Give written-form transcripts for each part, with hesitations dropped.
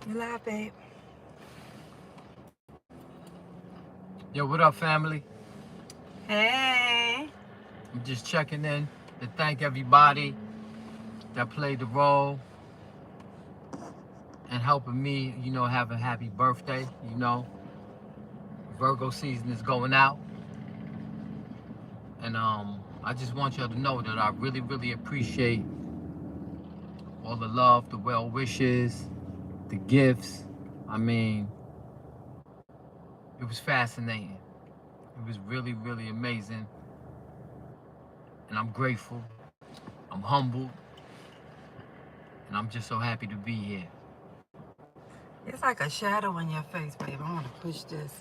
You live, babe. Yo, what up, family? Hey. I'm just checking in to thank everybody that played the role and helping me, have a happy birthday. Virgo season is going out. And I just want y'all to know that I really, really appreciate all the love, the well wishes, the gifts. I mean, it was fascinating. It was really, really amazing. And I'm grateful. I'm humbled. And I'm just so happy to be here. It's like a shadow on your face, babe. I want to push this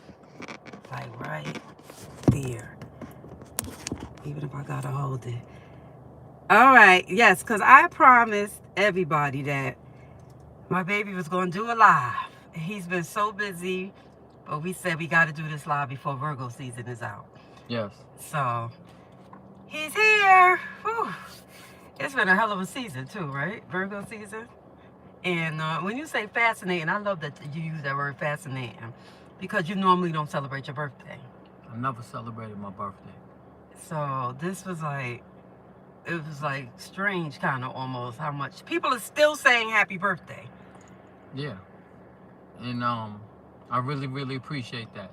like right there. Even if I gotta hold it. All right, yes, because I promised everybody that my baby was going to do a live. He's been so busy, but we said we got to do this live before Virgo season is out. Yes. So, he's here. Whew. It's been a hell of a season, too, right? Virgo season. And when you say fascinating, I love that you use that word fascinating because you normally don't celebrate your birthday. I never celebrated my birthday. So, this was like, it was like strange kind of almost how much people are still saying happy birthday. Yeah. And I really, really appreciate that,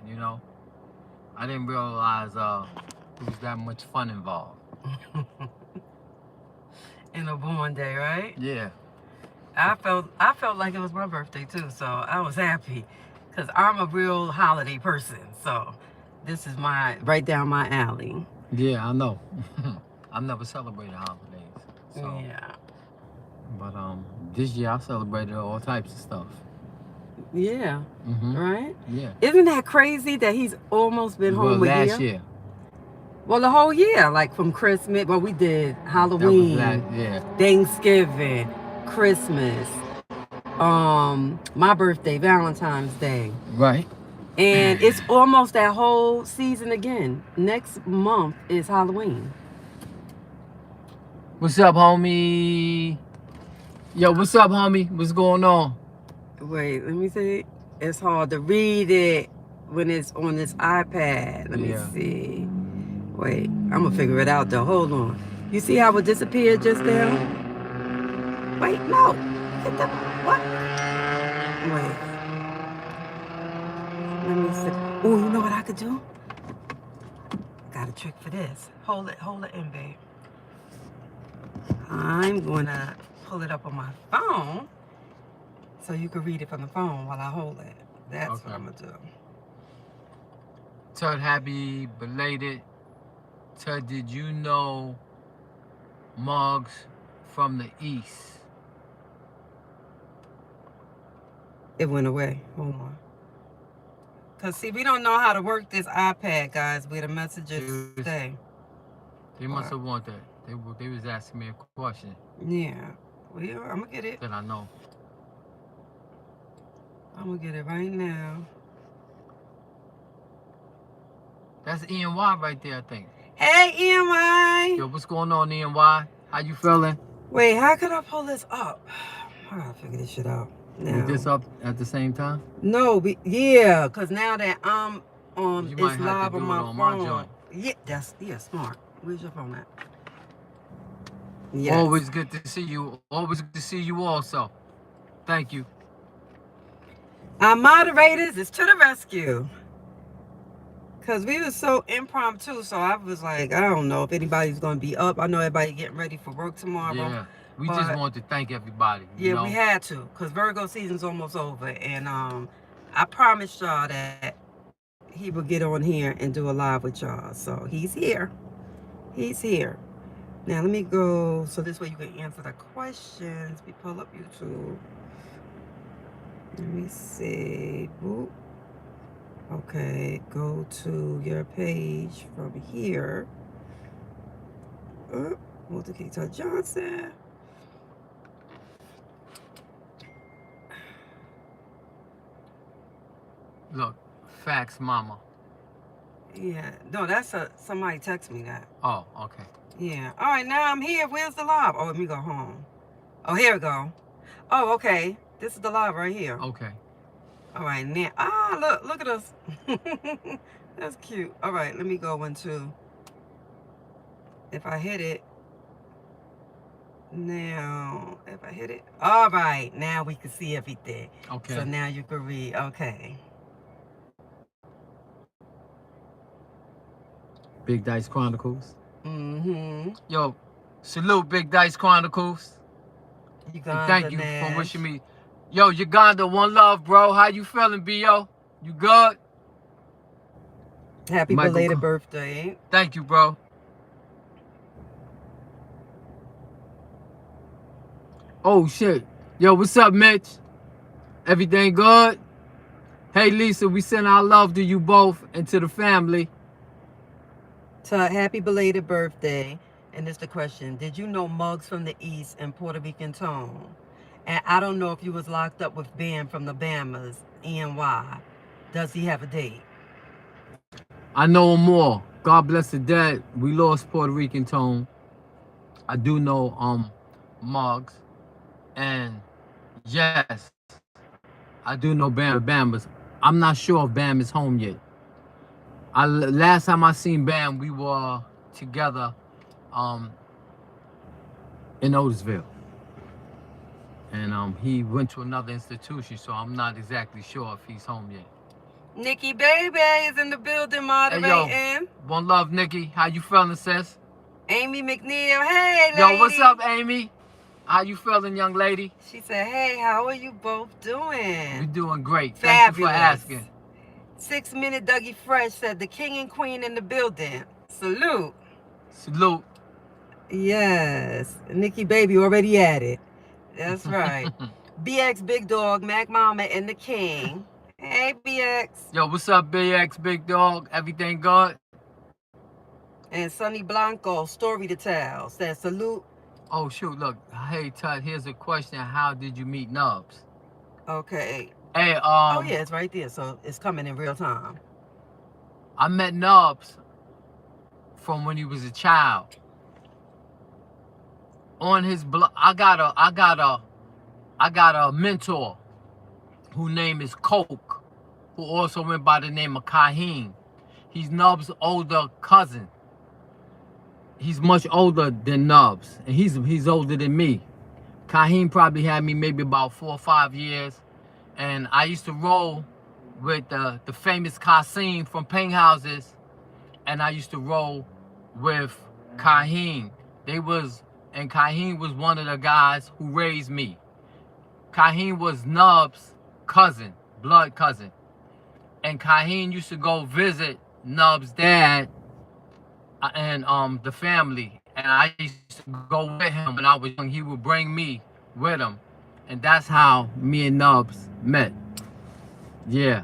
I didn't realize there was that much fun involved. In a born day, right? Yeah. I felt like it was my birthday too, so I was happy because I'm a real holiday person. So this is right down my alley. Yeah, I know. I never celebrated holidays. So Yeah. but this year I celebrated all types of stuff. Yeah. Mm-hmm. Right? Yeah. Isn't that crazy that he's almost been home a year? Last year. Well, the whole year, like from Christmas. Well, we did Halloween, Thanksgiving, Christmas, my birthday, Valentine's Day. Right. And it's almost that whole season again. Next month is Halloween. What's up, homie? Yo, what's up, homie? What's going on? Wait, let me see. It's hard to read it when it's on this iPad. Let me see. Wait, I'm gonna figure it out though. Hold on. You see how it disappeared just there? Wait, no. What? Wait. Let me see. Oh, you know what I could do? Got a trick for this. Hold it in, babe. I'm gonna pull it up on my phone so you can read it from the phone while I hold it. That's okay. What I'm gonna do. Tud, happy belated. Tud, did you know Muggs from the East? It went away. Hold on. Because, see, we don't know how to work this iPad, guys, where the messages stay. They must have want that. They was asking me a question. Yeah. Well, I'm going to get it. That I know. I'm going to get it right now. That's ENY right there, I think. Hey, ENY. Yo, what's going on, ENY? How you feeling? Wait, how could I pull this up? I got to figure this shit out. Now. Is this up at the same time? No, yeah, because now that I'm it's live on my phone. Yeah, smart. Where's your phone at? Yes. Always good to see you. Always good to see you also. Thank you. Our moderators is to the rescue. Because we were so impromptu, so I was like, I don't know if anybody's going to be up. I know everybody getting ready for work tomorrow. Yeah. We just wanted to thank everybody. Yeah, we had to, because Virgo season's almost over. And I promised y'all that he would get on here and do a live with y'all. So he's here. He's here. Now, let me go, so this way you can answer the questions. We pull up YouTube. Let me see. Boop. Okay, go to your page from here. Walter Keaton Johnson. Look, fax mama. Yeah, no, that's somebody text me that. Oh, okay. Yeah. All right, now I'm here. Where's the live? Oh, let me go home. Oh, here we go. Oh, okay. This is the live right here. Okay. All right, now, look at us. That's cute. All right, let me go into, if I hit it, now, if I hit it, all right, now we can see everything. Okay. So now you can read, okay. Big Dice Chronicles. Mm-hmm. Yo, salute Big Dice Chronicles. Uganda, And thank you Nash. for wishing me. Yo, Uganda, one love, bro. How you feeling, B.O.? You good? Happy Michael belated Co- birthday. Thank you, bro. Oh, shit. Yo, what's up, Mitch? Everything good? Hey, Lisa, we send our love to you both and to the family. Todd, happy belated birthday. And this the question. Did you know Muggs from the East and Puerto Rican tone? And I don't know if you was locked up with Ben from the Bahamas, ENY. Does he have a date? I know him more. God bless the dead. We lost Puerto Rican tone. I do know Muggs. And yes, I do know Bam's. I'm not sure if Bam is home yet. Last time I seen Bam, we were together in Otisville. And he went to another institution, so I'm not exactly sure if he's home yet. Nikki Baby is in the building moderating. Hey, yo, one love, Nikki. How you feeling, sis? Amy McNeil, hey, lady. Yo, what's up, Amy? How you feeling, young lady? She said, hey, how are you both doing? We're doing great. Fabulous. Thank you for asking. 6 Minute Dougie Fresh said, the king and queen in the building. Salute. Salute. Yes. Nikki Baby already at it. That's right. BX Big Dog, Mac Mama, and the King. Hey, BX. Yo, what's up, BX Big Dog? Everything good? And Sonny Blanco, Story to Tell, says salute. Oh, shoot, look. Hey, Tut, here's a question. How did you meet Nubs? Okay. Hey, oh, yeah, it's right there, so it's coming in real time. I met Nubs from when he was a child. On his blog, I got a mentor whose name is Coke, who also went by the name of Kahim. He's Nubs' older cousin. He's much older than Nubs, and he's older than me. Kahim probably had me maybe about 4 or 5 years, and I used to roll with the famous Kasim from Paint Houses, and I used to roll with Kahim. And Kahim was one of the guys who raised me. Kahim was Nubs' cousin, blood cousin. And Kahim used to go visit Nubs' dad and the family. And I used to go with him when I was young. He would bring me with him. And that's how me and Nubs met. Yeah.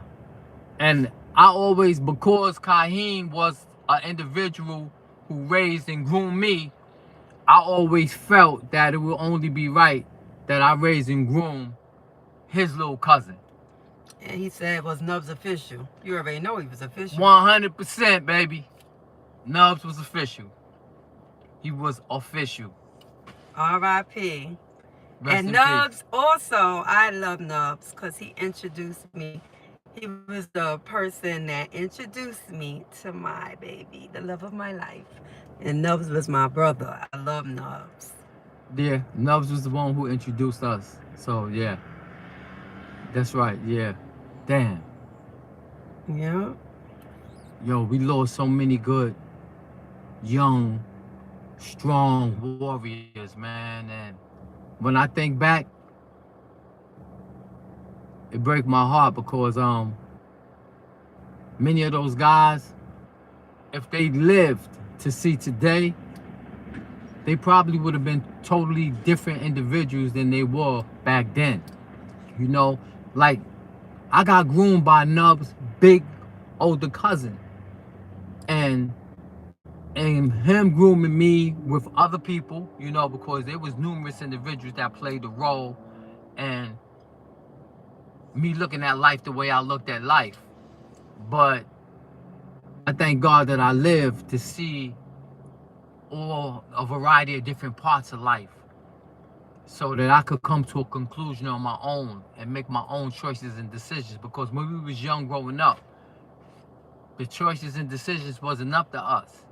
And I always, because Kahim was an individual who raised and groomed me, I always felt that it would only be right that I raise and groom his little cousin. And he said, was Nubs official? You already know he was official. 100%, baby. Nubs was official. He was official. R.I.P. And Nubs also, I love Nubs because he introduced me. He was the person that introduced me to my baby, the love of my life. And Nubs was my brother. I love Nubs. Yeah, Nubs was the one who introduced us. So, yeah. That's right, yeah. Damn. Yeah. Yo, we lost so many good, young, strong warriors, man. And when I think back, it breaks my heart because many of those guys, if they lived to see today, they probably would have been totally different individuals than they were back then. You know, like I got groomed by Nubs' big older cousin, and him grooming me with other people, you know, because there was numerous individuals that played the role, and me looking at life the way I looked at life. But I thank God that I lived to see a variety of different parts of life. so that I could come to a conclusion on my own and make my own choices and decisions. Because when we was young growing up, the choices and decisions wasn't up to us.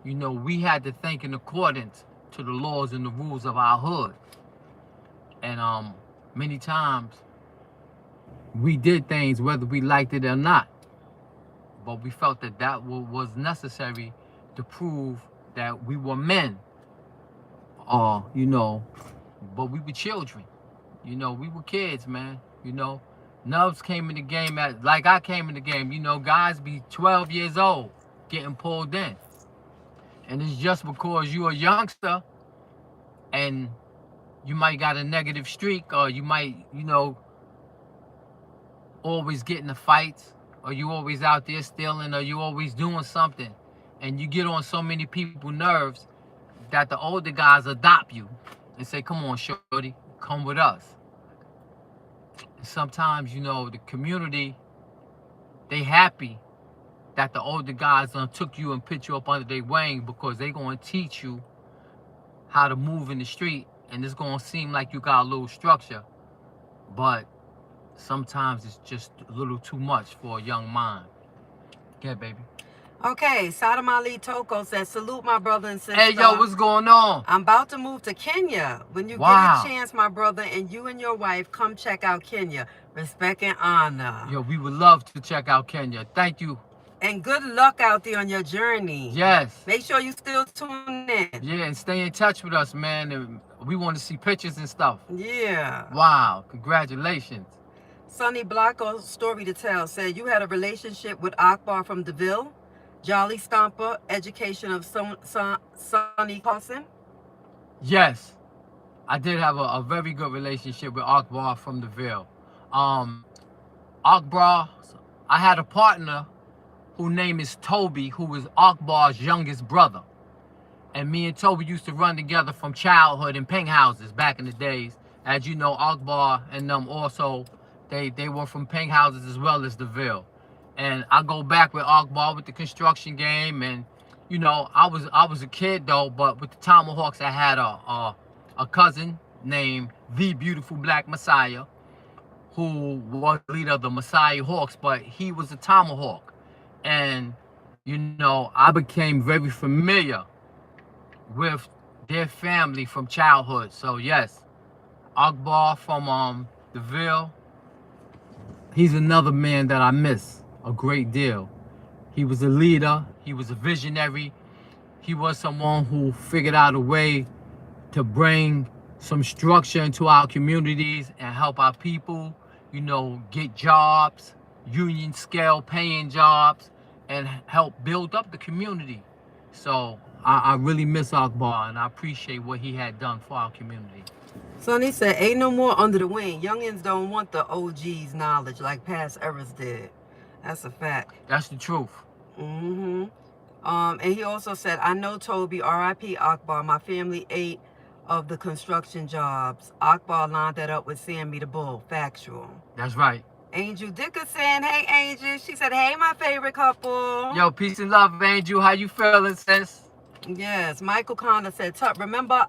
You know, we had to think in accordance to the laws and the rules of our hood. And many times we did things whether we liked it or not. But we felt that that was necessary to prove that we were men. You know, but we were children. You know, we were kids, man. You know, Nubs came in the game like I came in the game. You know, guys be 12 years old getting pulled in. And it's just because you're a youngster and you might got a negative streak, or you might, you know, always get in the fights, or you always out there stealing, or you always doing something, and you get on so many people's nerves that the older guys adopt you and say, come on, shorty, come with us. And sometimes, you know, the community, they happy that the older guys took you and put you up under their wing, because they going to teach you how to move in the street, and it's going to seem like you got a little structure, but sometimes it's just a little too much for a young mind. Yeah, baby. Okay, Sadam Ali Toko says, salute my brother and sister. Hey, yo, what's going on? I'm about to move to Kenya. When you Wow. get a chance, my brother, and you and your wife, come check out Kenya. Respect and honor. Yo, we would love to check out Kenya. Thank you. And good luck out there on your journey. Yes. Make sure you still tune in. Yeah, and stay in touch with us, man. And we want to see pictures and stuff. Yeah. Wow, congratulations. Sonny Blanco, story to tell, said you had a relationship with Akbar from DeVille, Jolly Stomper, education of Sonny Carson. Yes, I did have a very good relationship with Akbar from DeVille. Akbar, I had a partner whose name is Toby, who was Akbar's youngest brother. And me and Toby used to run together from childhood in pink houses back in the days. As you know, Akbar and them also, they were from pink houses as well as DeVille. And I go back with Akbar with the construction game. And, you know, I was a kid though, but with the Tomahawks, I had a cousin named The Beautiful Black Messiah, who was leader of the Messiah Hawks, but he was a Tomahawk. And, you know, I became very familiar with their family from childhood. So yes, Akbar from DeVille, he's another man that I miss a great deal. He was a leader, he was a visionary, he was someone who figured out a way to bring some structure into our communities and help our people, you know, get jobs, union scale paying jobs, and help build up the community. So I really miss Akbar, and I appreciate what he had done for our community. Sonny said, ain't no more under the wing. Youngins don't want the OG's knowledge like past eras did. That's a fact. That's the truth. Mm-hmm. And he also said, I know Toby, R.I.P. Akbar. My family ate of the construction jobs. Akbar lined that up with Sammy the Bull. Factual. That's right. Angel Dickerson. Hey, Angel. She said, hey, my favorite couple. Yo, peace and love, Angel. How you feeling, sis? Yes. Michael Connor said, remember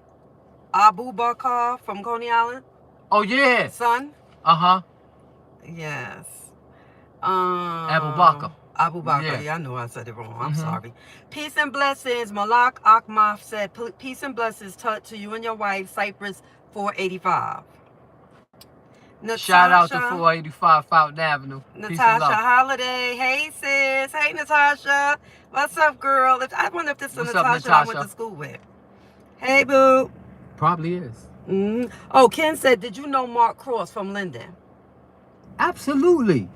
Abu Bakar from Coney Island? Oh, yeah. Son? Uh-huh. Yes. Abu Bakar. Abu Bakar. Yeah, I knew I said it wrong. I'm sorry. Peace and blessings. Malak Akhmaf said, peace and blessings to you and your wife, Cypress 485. Natasha, shout out to 485 Fountain Avenue. Natasha Holiday. Hey, sis. Hey, Natasha. What's up, girl? I wonder if this is Natasha I went to school with. Hey, boo. Probably is. Mm-hmm. Oh, Ken said, did you know Mark Cross from Linden? Absolutely.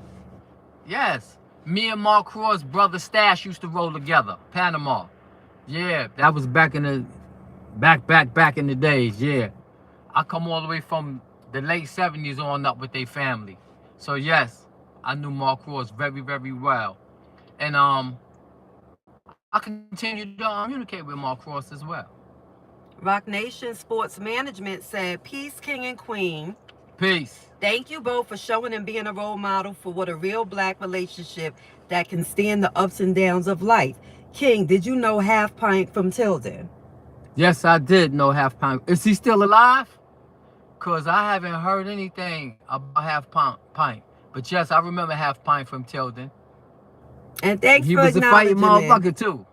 Yes. Me and Mark Cross' brother Stash used to roll together. Panama. Yeah, that was back in the back in the days. Yeah. I come all the way from the late 70s on up with their family. So yes, I knew Mark Cross very, very well. And I continue to communicate with Mark Cross as well. Rock Nation Sports Management said, peace, king and queen. Peace. Thank you both for showing and being a role model for what a real black relationship that can stand the ups and downs of life. King, did you know Half Pint from Tilden? Yes, I did know Half Pint. Is he still alive? Cause I haven't heard anything about Half Pint. But yes, I remember Half Pint from Tilden. And thanks He for was a fighting acknowledging it. motherfucker too.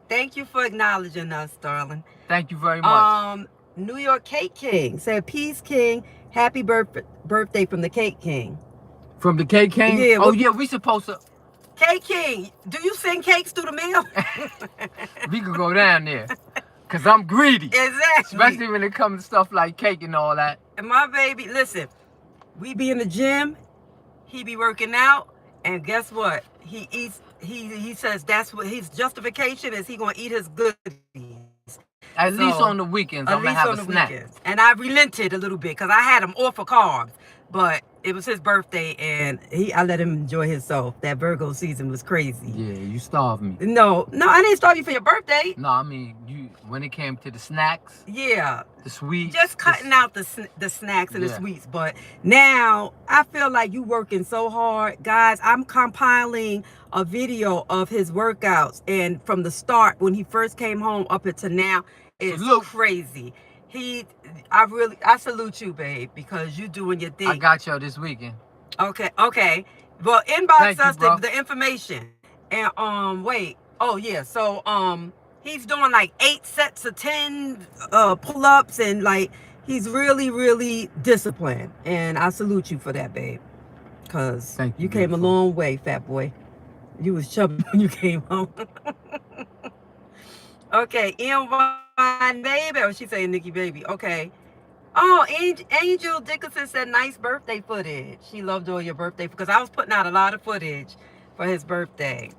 Thank you for acknowledging us, darling. Thank you very much. New York Cake King said, "Peace King, happy birthday from the Cake King." From the Cake King? Yeah, oh yeah, we supposed to. Cake King, do you send cakes through the mail? We could go down there. Cause I'm greedy. Exactly. Especially when it comes to stuff like cake and all that. And my baby, listen, we be in the gym, he be working out, and guess what? He eats. He says that's what his justification is. He gonna eat his goodies. At least on the weekends, I'm gonna have a snack. Weekends. And I relented a little bit because I had him off of carbs, but it was his birthday and I let him enjoy himself. That Virgo season was crazy. Yeah, you starved me. No, I didn't starve you for your birthday. No, I mean when it came to the snacks. Yeah. The sweets. Just cutting out the snacks and the sweets. But now I feel like you working so hard. Guys, I'm compiling a video of his workouts, and from the start when he first came home up until now, it's crazy. I salute you, babe, because you doing your thing. I got y'all this weekend. Okay. Well, inbox us the information. And wait. Oh yeah. So he's doing like 8 sets of 10 pull-ups, and like he's really, really disciplined. And I salute you for that, babe. Cause you came a long way, fat boy. You was chubby when you came home. Okay, Ian baby. Oh, she's saying Nikki baby. Okay. Oh, Angel Dickinson said nice birthday footage. She loved all your birthday because I was putting out a lot of footage for his birthday.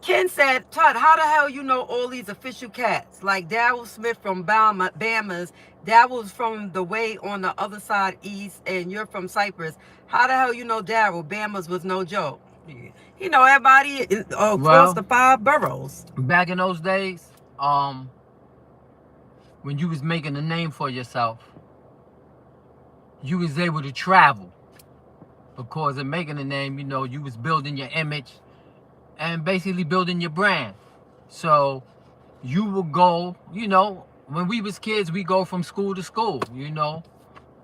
Ken said, Todd, how the hell you know all these official cats? Like Daryl Smith from Bama's. Daryl's from the way on the other side east, and you're from Cyprus. How the hell you know Daryl? Bama's was no joke. You know everybody across the 5 boroughs. Back in those days, when you was making a name for yourself, you was able to travel. Because in making a name, you know, you was building your image and basically building your brand. So you would go, you know, when we was kids, we go from school to school, you know.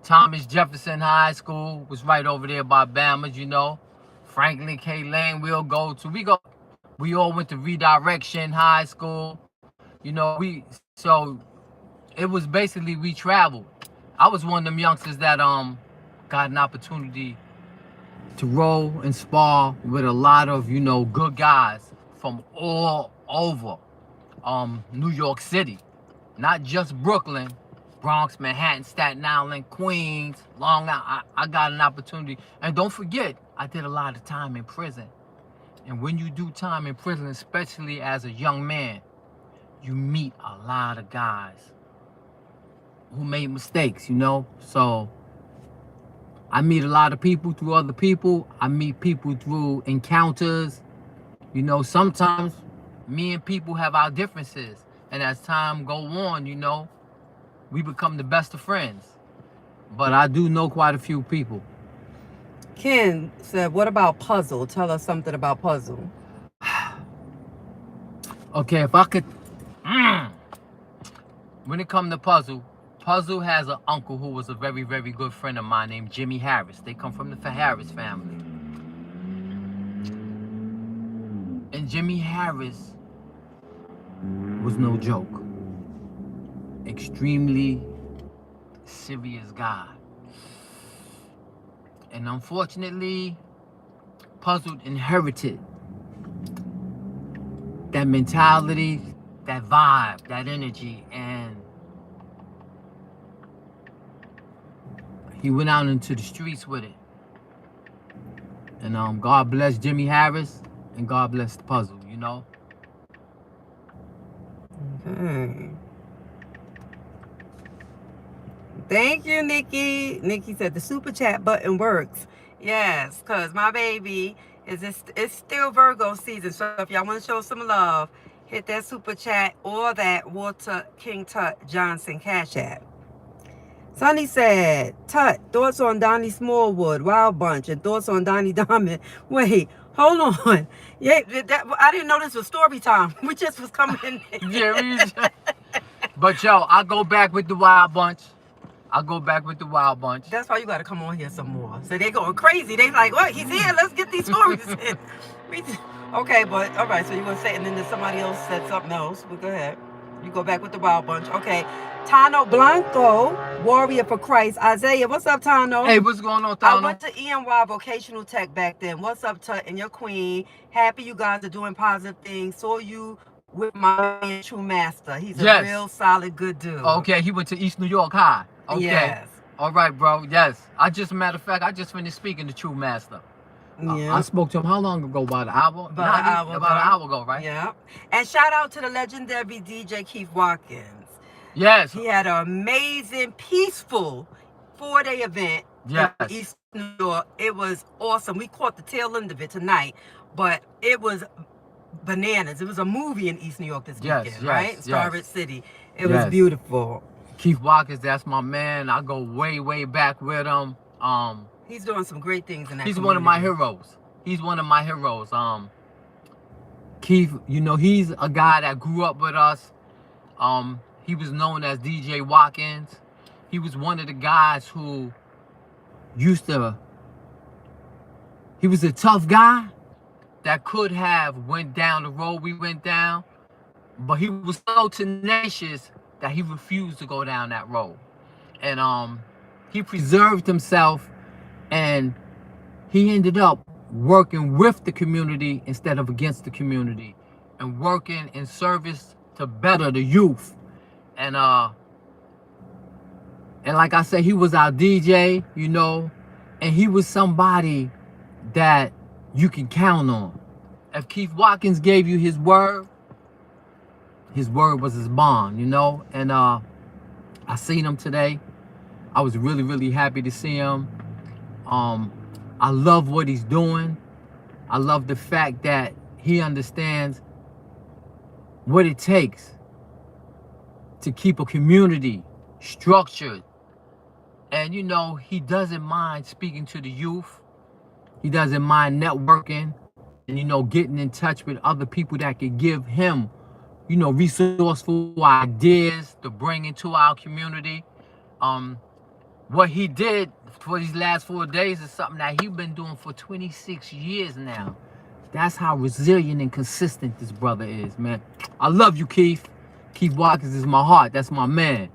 Thomas Jefferson High School was right over there by Bama's, you know. Franklin K. Lane we'll go to. We all went to Redirection High School. You know, so it was basically we traveled. I was one of them youngsters that got an opportunity to roll and spar with a lot of, you know, good guys from all over New York City. Not just Brooklyn, Bronx, Manhattan, Staten Island, Queens, Long Island. I got an opportunity. And don't forget, I did a lot of time in prison. And when you do time in prison, especially as a young man, you meet a lot of guys who made mistakes, you know? So I meet a lot of people through other people. I meet people through encounters. You know, sometimes me and people have our differences. And as time go on, you know, we become the best of friends. But I do know quite a few people. Ken said, what about Puzzle? Tell us something about Puzzle. Okay, if I could... When it comes to Puzzle, Puzzle has an uncle who was a very, very good friend of mine named Jimmy Harris. They come from the Harris family. And Jimmy Harris was no joke. Extremely serious guy. And unfortunately, Puzzle inherited that mentality, that vibe, that energy, and he went out into the streets with it. And God bless Jimmy Harris, and God bless the Puzzle, you know? Okay. Thank you, Nikki. Nikki said the super chat button works. Yes, because my baby it's still Virgo season. So if y'all want to show some love, hit that super chat or that Walter King Tut Johnson Cash App. Sonny said, Tut, thoughts on Donnie Smallwood, Wild Bunch, and thoughts on Donnie Diamond. Wait, hold on. Yeah, I didn't know this was story time. We just was coming in. Yeah, but yo, I go back with the Wild Bunch. I go back with the Wild Bunch. That's why you got to come on here some more. So they going crazy. They like, what? He's here. Let's get these stories in. Okay, but all right. So you're gonna say, and then somebody else said something else. But go ahead. You go back with the Wild Bunch. Okay. Tano Blanco, Warrior for Christ. Isaiah, what's up, Tano? Hey, what's going on, I Tano? went to ENY Vocational Tech back then. What's up, Tut and your queen? Happy you guys are doing positive things. Saw you with my man, True Master. He's a Yes. real solid, good dude. Okay, he went to East New York High. Okay. Yes. All right, bro. Yes. Matter of fact, I just finished speaking to True Master. Yeah. I spoke to him how long ago? About an hour? About an hour ago, right? Yeah. And shout out to the legendary DJ Keith Watkins. Yes. He had an amazing, peaceful 4-day event Yes. in East New York. It was awesome. We caught the tail end of it tonight, but it was bananas. It was a movie in East New York this weekend, right? Starwood City. It was beautiful. Keith Watkins, that's my man. I go way, way back with him. He's doing some great things in that He's community. one of my heroes. He's one of my heroes. Keith, you know, he's a guy that grew up with us. He was known as DJ Watkins. He was one of the guys who he was a tough guy that could have went down the road we went down, but he was so tenacious that he refused to go down that road. And he preserved himself, and he ended up working with the community instead of against the community, and working in service to better the youth. And like I said, he was our DJ, you know, and he was somebody that you can count on. If Keith Watkins gave you his word was his bond, you know. And I seen him today. I was really, really happy to see him. I love what he's doing. I love the fact that he understands what it takes to keep a community structured. And, you know, he doesn't mind speaking to the youth. He doesn't mind networking and, you know, getting in touch with other people that could give him, you know, resourceful ideas to bring into our community. What he did for these last 4 days is something that he's been doing for 26 years now. That's how resilient and consistent this brother is, man. I love you, Keith. Keith Watkins is my heart. That's my man.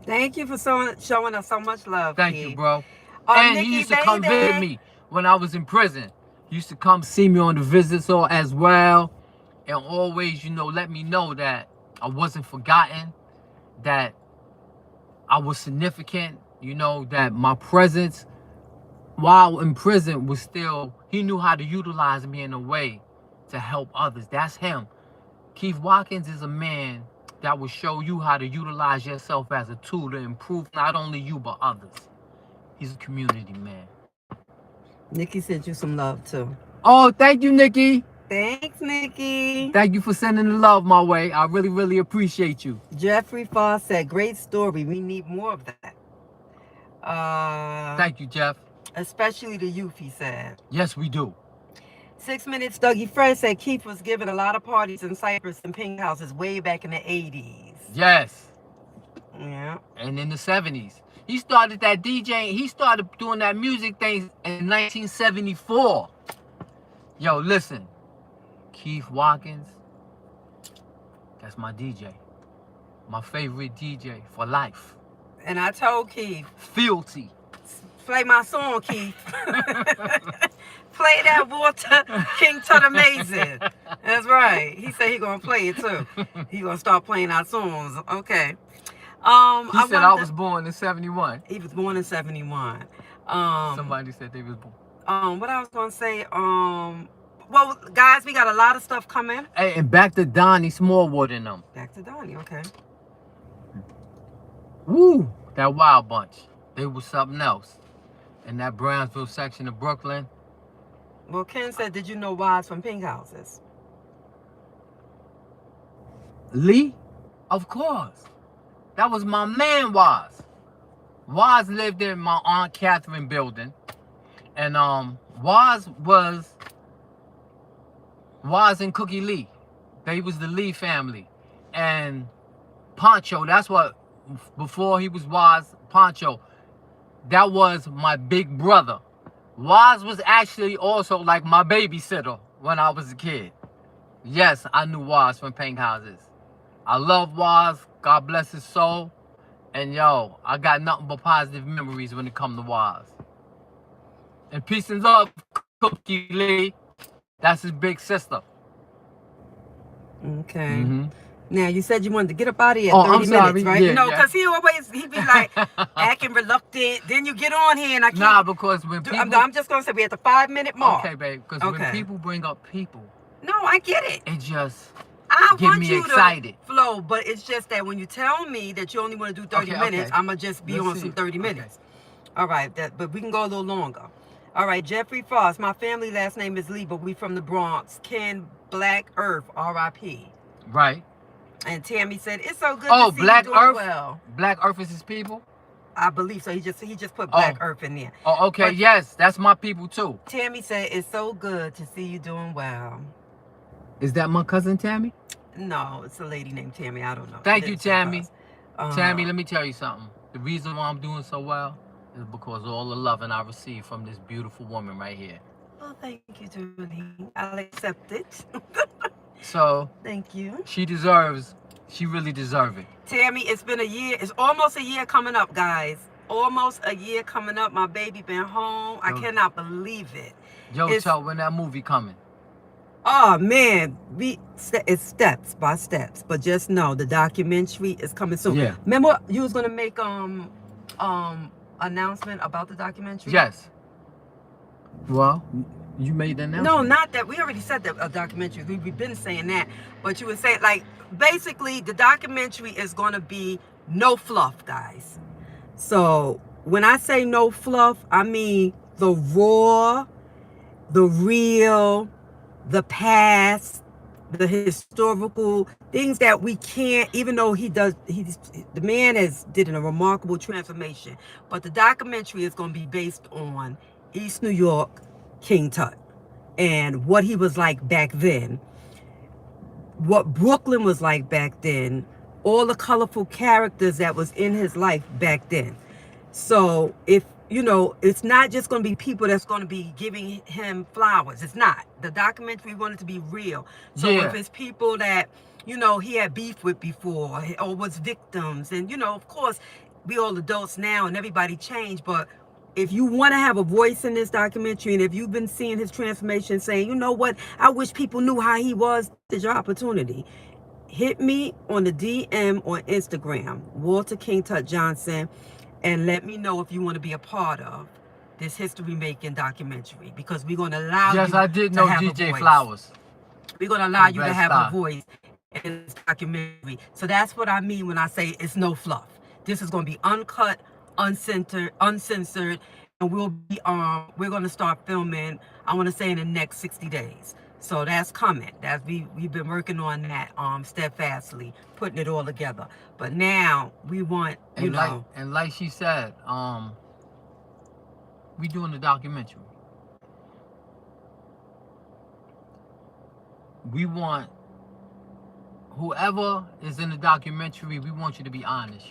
Thank you for showing us so much love, Thank Keith. you, bro. And Nikki, he used to come visit me when I was in prison. He used to come see me on the visit so as well. And always, you know, let me know that I wasn't forgotten, that I was significant, you know, that my presence while in prison was still, he knew how to utilize me in a way to help others. That's him. Keith Watkins is a man that will show you how to utilize yourself as a tool to improve not only you, but others. He's a community man. Nikki sent you some love, too. Oh, thank you, Nikki. Thanks, Nikki. Thank you for sending the love my way. I really, really appreciate you. Jeffrey Foss said, great story. We need more of that. Thank you, Jeff. Especially the youth, he said. Yes, we do. 6 Minutes, Dougie Fred said Keith was giving a lot of parties in Cypress and pink houses way back in the 80s. Yes. Yeah. And in the 70s. He started that DJing. He started doing that music thing in 1974. Yo, listen. Keith Watkins, that's my DJ. My favorite DJ for life. And I told Keith, Fealty. play my song, Keith. Play that Water King Tut Amazing. That's right. He said he gonna play it too. He gonna start playing our songs. Okay. He said I was born in 71. He was born in 71. Somebody said they was born. What I was gonna say, well, guys, we got a lot of stuff coming. Hey, and back to Donnie Smallwood and them. Back to Donnie, okay. Woo! That Wild Bunch. They was something else. In that Brownsville section of Brooklyn. Well, Ken said, did you know Wise from Pink Houses? Lee? Of course. That was my man, Waz. Waz lived in my Aunt Catherine building. And Waz and Cookie Lee. They was the Lee family. And Poncho, that's what, before he was Waz, Poncho, that was my big brother. Waz was actually also like my babysitter when I was a kid. Yes, I knew Waz from Pink Houses. I love Waz. God bless his soul. And yo, I got nothing but positive memories when it comes to Waz. And peace and love, Cookie Lee. That's his big sister. Okay. Now, you said you wanted to get up out of here Oh, 30 I'm sorry. minutes, right? Yeah, No, yeah. because he be like acting reluctant. Then you get on here and I can't. Nah, because when people... I'm just going to say we're at the 5-minute mark. Okay, babe. Because when people bring up people... No, I get it. It just... I get want me you excited. to flow, but it's just that when you tell me that you only want to do 30 minutes, I'm going to just be on some 30 minutes. All right, but we can go a little longer. All right, Jeffrey Foss. My family last name is Lee, but we from the Bronx. Ken Black Earth, R.I.P. Right. And Tammy said, it's so good to see Black you doing Earth? well. Black Earth is his people? I believe so. He just put Black Earth in there. Oh, okay. But yes, that's my people too. Tammy said, it's so good to see you doing well. Is that my cousin Tammy? No, it's a lady named Tammy. I don't know. Thank you, Tammy. Tammy, let me tell you something. The reason why I'm doing so well is because of all the loving I received from this beautiful woman right here. Well, thank you, Julie. I'll accept it. So, thank you. She really deserves it. Tammy, it's been a year. It's almost a year coming up, guys. Almost a year coming up. My baby been home. I cannot believe it. Yo, tell when that movie coming. Oh man, it's steps by steps, but just know the documentary is coming soon. Yeah. Remember you was gonna make announcement about the documentary? Yes. Well, you made the announcement. No, not that. We already said that a documentary. We've been saying that, but you were saying like basically the documentary is gonna be no fluff, guys. So when I say no fluff, I mean the raw, the real, the past, the historical things that we can't, even though the man did a remarkable transformation, but the documentary is going to be based on East New York, King Tut, and what he was like back then, what Brooklyn was like back then, all the colorful characters that was in his life back then. So if it's not just going to be people that's going to be giving him flowers. It's not. The documentary wanted to be real. So if it's people that, he had beef with before or was victims. And, of course, we all adults now and everybody changed. But if you want to have a voice in this documentary and if you've been seeing his transformation saying, you know what, I wish people knew how he was, it's your opportunity. Hit me on the DM on Instagram, Walter King Tut Johnson. And let me know if you want to be a part of this history-making documentary because we're going to allow you to have a voice. Yes, I did know DJ Flowers. We're going to allow you to have a voice in this documentary. So that's what I mean when I say it's no fluff. This is going to be uncut, uncensored, and we're going to start filming, I want to say in the next 60 days. So that's coming. We've been working on that steadfastly, putting it all together. But now we want, and like she said, we doing the documentary. We want whoever is in the documentary, we want you to be honest,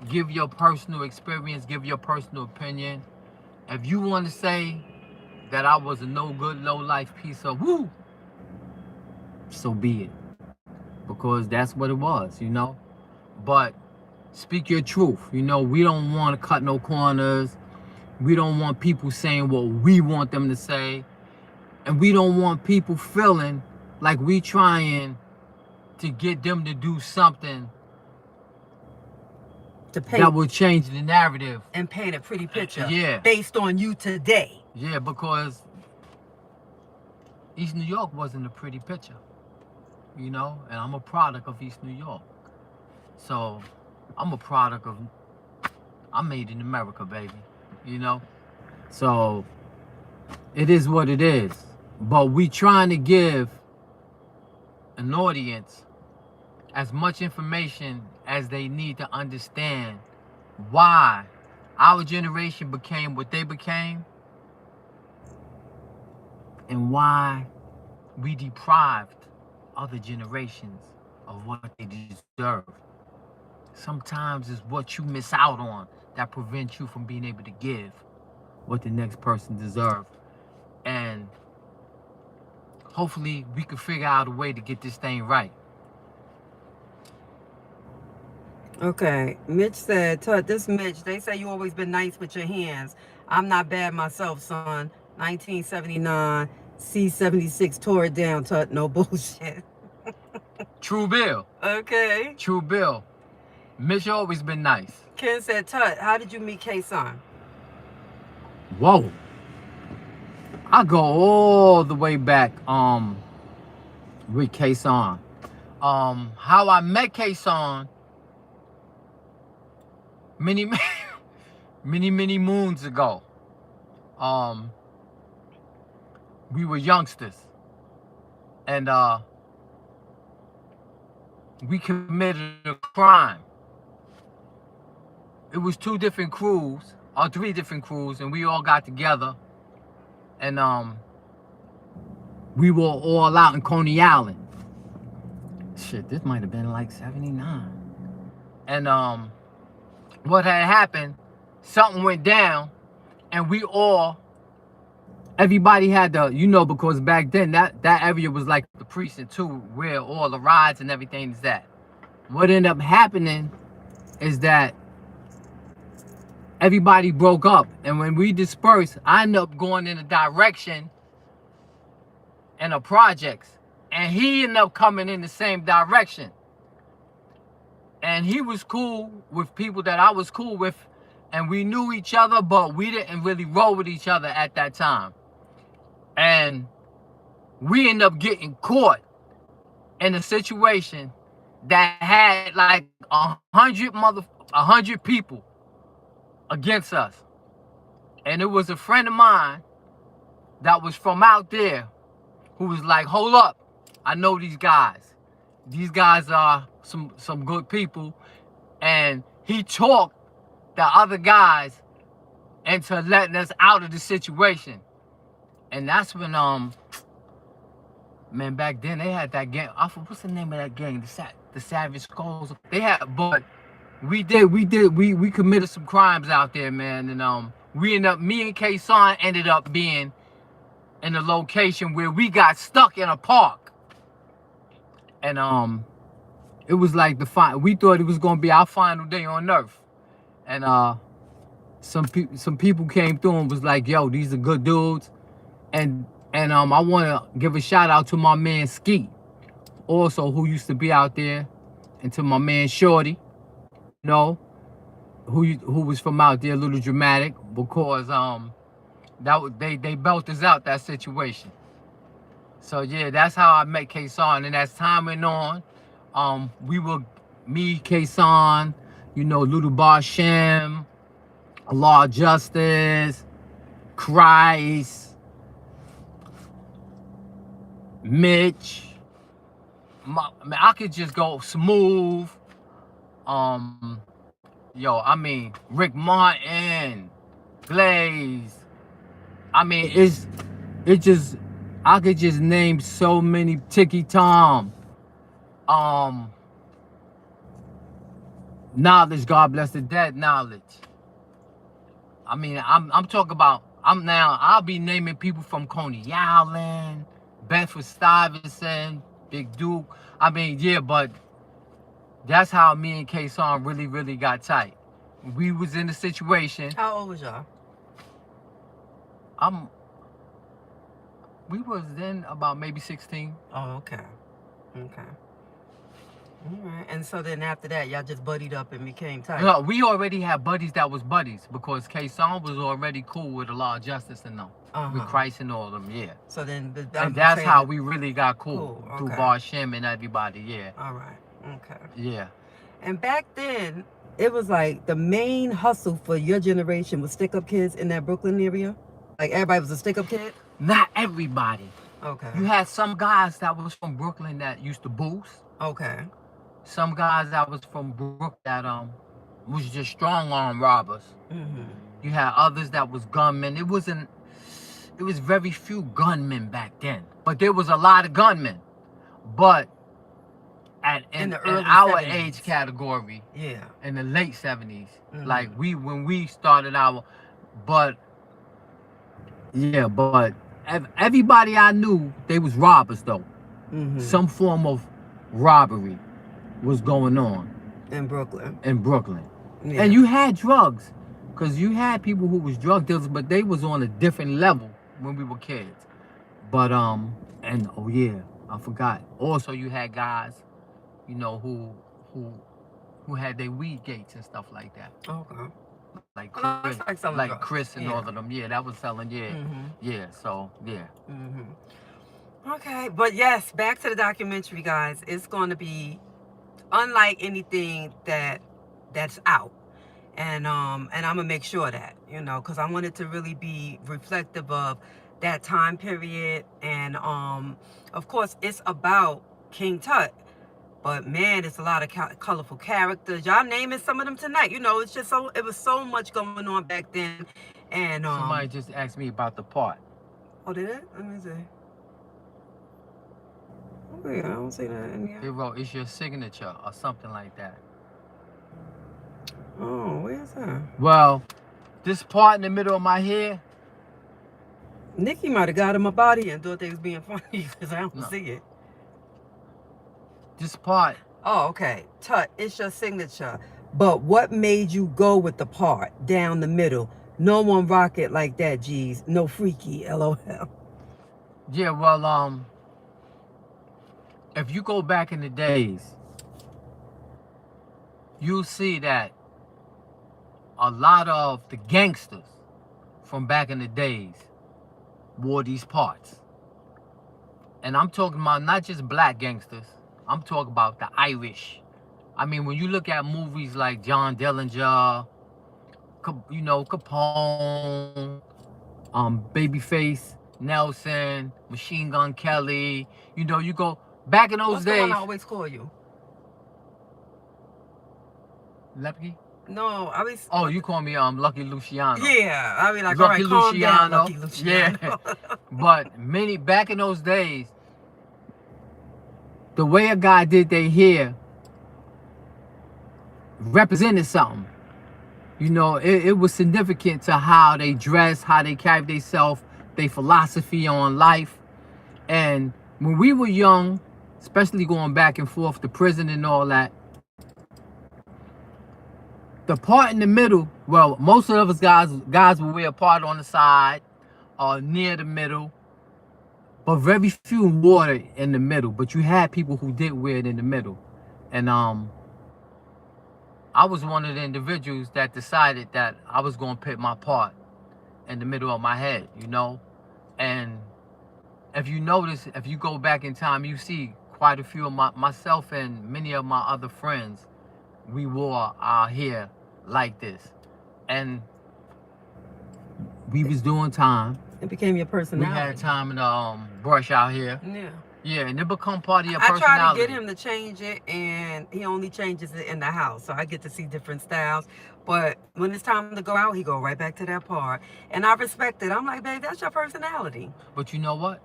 Give your personal experience, give your personal opinion. If you want to say that I was a no good, low life piece of woo, so be it. Because that's what it was, But speak your truth. We don't want to cut no corners. We don't want people saying what we want them to say. And we don't want people feeling like we trying to get them to do something that will change the narrative. And paint a pretty picture based on you today. Yeah, because East New York wasn't a pretty picture, and I'm a product of East New York. So I'm a product of, I'm made in America, baby, So it is what it is. But we trying to give an audience as much information as they need to understand why our generation became what they became and why we deprived other generations of what they deserve. Sometimes it's what you miss out on that prevents you from being able to give what the next person deserves. And hopefully we can figure out a way to get this thing right. Okay. Mitch said, Tut, this Mitch, they say you always been nice with your hands. I'm not bad myself, son. 1979, C76 tore it down, Tut. No bullshit. True Bill. Okay. True Bill. Mitch always been nice. Ken said, Tut, how did you meet K-Son? Whoa. I go all the way back with K-Son. How I met K-Son many moons ago. We were youngsters, and we committed a crime. It was 2 different crews, or 3 different crews, and we all got together, and we were all out in Coney Island. Shit, this might have been like 79. And what had happened, something went down, and everybody had to, because back then that area was like the precinct too, where all the rides and everything is at. What ended up happening is that everybody broke up, and when we dispersed, I ended up going in a direction in a projects, and he ended up coming in the same direction. And he was cool with people that I was cool with, and we knew each other, but we didn't really roll with each other at that time. And we ended up getting caught in a situation that had like 100 people against us. And it was a friend of mine that was from out there who was like, hold up, I know these guys. These guys are some good people. And he talked the other guys into letting us out of the situation. And that's when man, back then they had that gang. What's the name of that gang? The Savage Skulls. They had, but we committed some crimes out there, man. And me and K-Son ended up being in a location where we got stuck in a park. And it was like we thought it was gonna be our final day on earth. And some people came through and was like, yo, these are good dudes. And I want to give a shout out to my man Skeet, also, who used to be out there, and to my man Shorty, who was from out there, a little dramatic, because they built us out that situation. So yeah, that's how I met K-Son, and as time went on, me, K-Son, Little Barshem, Law Justice, Christ, Mitch, I could just go Smooth, Rick Martin, Glaze. I could just name so many, Tiki Tom, Knowledge, God bless the dead, Knowledge. I'm talking about, I'll be naming people from Coney Island, Bedford-Stuyvesant, Big Duke. But that's how me and K-Son really, really got tight. We was in a situation. How old was y'all? We was then about maybe 16. Oh, okay. All right. And so then after that, y'all just buddied up and became tight. No, we already had buddies that was buddies, because K-Son was already cool with a Law of Justice and them. With Christ and all of them, yeah. So then, and that's how we really got cool. Through Barshem and everybody, yeah. All right, okay. Yeah. And back then, it was like the main hustle for your generation was stick-up kids in that Brooklyn area? Like everybody was a stick-up kid? Not everybody. Okay. You had some guys that was from Brooklyn that used to boost. Okay. Some guys that was from Brooklyn that was just strong arm robbers. Mm-hmm. You had others that was gunmen. It was very few gunmen back then, but there was a lot of gunmen. But in the early our 70s. age category, Yeah. in the late 70s, Mhm. like when we started our, but yeah, but everybody I knew, they was robbers though. Mhm. Some form of robbery was going on In Brooklyn. Yeah. and you had drugs, because you had people who was drug dealers, but they was on a different level when we were kids. But and oh yeah, I forgot. Also, you had guys, you know, who had their weed gates and stuff like that. Okay. Like Well, that's Chris, like selling like drugs. Chris and Yeah. all of them. Yeah, that was selling. Yeah, Mhm. yeah. So yeah. Mhm. Okay, but yes, back to the documentary, guys. It's going to be unlike anything that's out, and I'm gonna make sure that, you know, because I want it to really be reflective of that time period, and of course it's about King Tut. But man, it's a lot of colorful characters. Y'all naming some of them tonight. You know, it's just so, it was so much going on back then. And Somebody just asked me about the part. oh, did it? Let me see. Oh yeah, I don't see that in They here. wrote, "It's your signature" or something like that. Oh, where's that? Well, this part in the middle of my hair. Nikki might have got him up out here and thought they was being funny because I don't No. see it. This part. Oh, okay. Tut, it's your signature. But what made you go with the part down the middle? No one rock it like that, geez. No freaky, LOL. Yeah, well, if you go back in the days, you'll see that a lot of the gangsters from back in the days wore these parts. And I'm talking about not just black gangsters. I'm talking about the Irish. I mean, when you look at movies like John Dillinger, you know, Capone, Babyface Nelson, Machine Gun Kelly, you know, you go back in those What's the days. one I always call you? Lepke? No, I was. Oh, you call me Lucky Luciano. Yeah, I mean, like, Lucky all right, calm down, Luciano. Lucky Luciano. Yeah. But many back in those days, the way a guy did their hair represented something. You know, it was significant to how they dress, how they carried themselves, their philosophy on life. And when we were young, especially going back and forth to prison and all that, the part in the middle, well, most of us guys will wear a part on the side or near the middle, but very few wore it in the middle. But you had people who did wear it in the middle. And I was one of the individuals that decided that I was going to put my part in the middle of my head, you know? And if you notice, if you go back in time, you see quite a few of myself and many of my other friends, we wore our hair like this. And we was doing time. It became your We personality. had time to brush our hair. Yeah. Yeah, and it become part of your I personality. try to get him to change it, and he only changes it in the house, so I get to see different styles. But when it's time to go out, he go right back to that part, and I respect it. I'm like, babe, that's your personality. But you know what?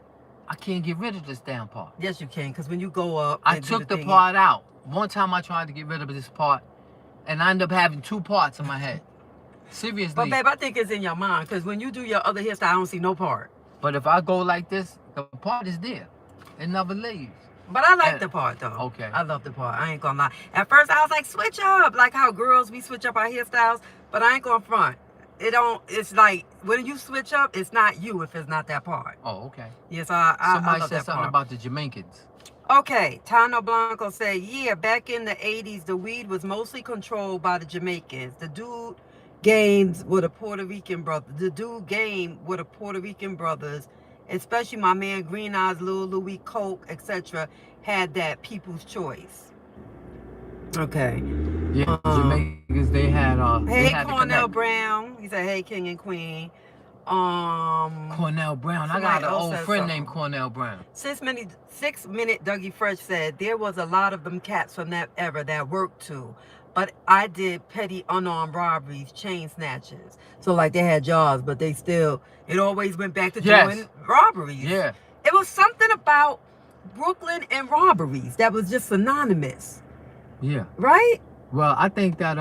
I can't get rid of this damn part. Yes, you can, because when you go up, I and do took the thing- part out. One time I tried to get rid of this part, and I ended up having two parts in my head. Seriously. But babe, I think it's in your mind, because when you do your other hairstyle, I don't see no part. But if I go like this, the part is there. It never leaves. But I like And- the part though. Okay. I love the part. I ain't gonna lie. At first I was like, switch up, like how girls we switch up our hairstyles. But I ain't gonna front. It don't. It's like when you switch up, it's not you if it's not that part. Oh, okay. Yes, I Somebody love said that something part. about the Jamaicans. Okay, Tano Blanco said, yeah, back in the 80s, the weed was mostly controlled by the Jamaicans. The dude games with a Puerto Rican brother. The dude game with a Puerto Rican brothers, especially my man Green Eyes, Lil Louis, Coke, etc., had that people's choice. Okay. Yeah, Jamaicans, they had they Hey, had to Cornell connect. Brown. He said, hey, King and Queen. Cornell Brown. I got Somebody an else old said friend something. named Cornell Brown. 6 minute Dougie Fresh said there was a lot of them cats from that era that worked too, but I did petty unarmed robberies, chain snatches. So like they had jobs, but they still, it always went back to Yes. doing robberies. Yeah. It was something about Brooklyn and robberies that was just synonymous, Yeah. right? Well, I think that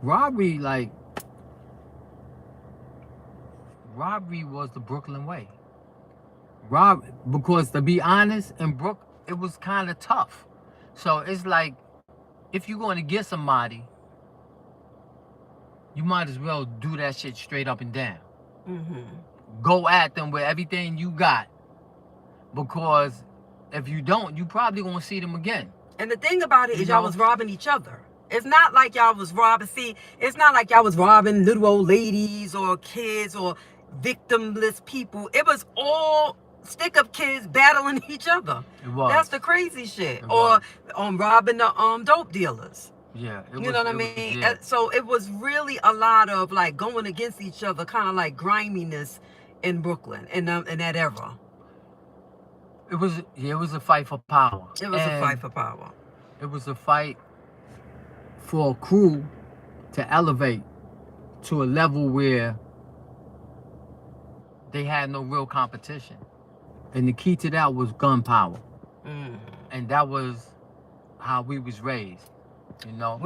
robbery like robbery was the Brooklyn way. Because to be honest, in Brook it was kind of tough. So it's like if you're going to get somebody, you might as well do that shit straight up and down. Go at them with everything you got, because if you don't, you probably gonna see them again. And the thing about it You is y'all know? was robbing each other. It's not like y'all was robbing. See, it's not like y'all was robbing little old ladies or kids or victimless people. It was all stick-up kids battling each other. It was. That's the crazy shit. It Or was. Robbing the dope dealers. Yeah. It You was, know what I it was- mean? yeah. So it was really a lot of like going against each other, kind of like griminess in Brooklyn in that era. It was a fight for power. It was a And fight for power. It was a fight for a crew to elevate to a level where they had no real competition. And the key to that was gunpowder. And that was how we was raised, you know?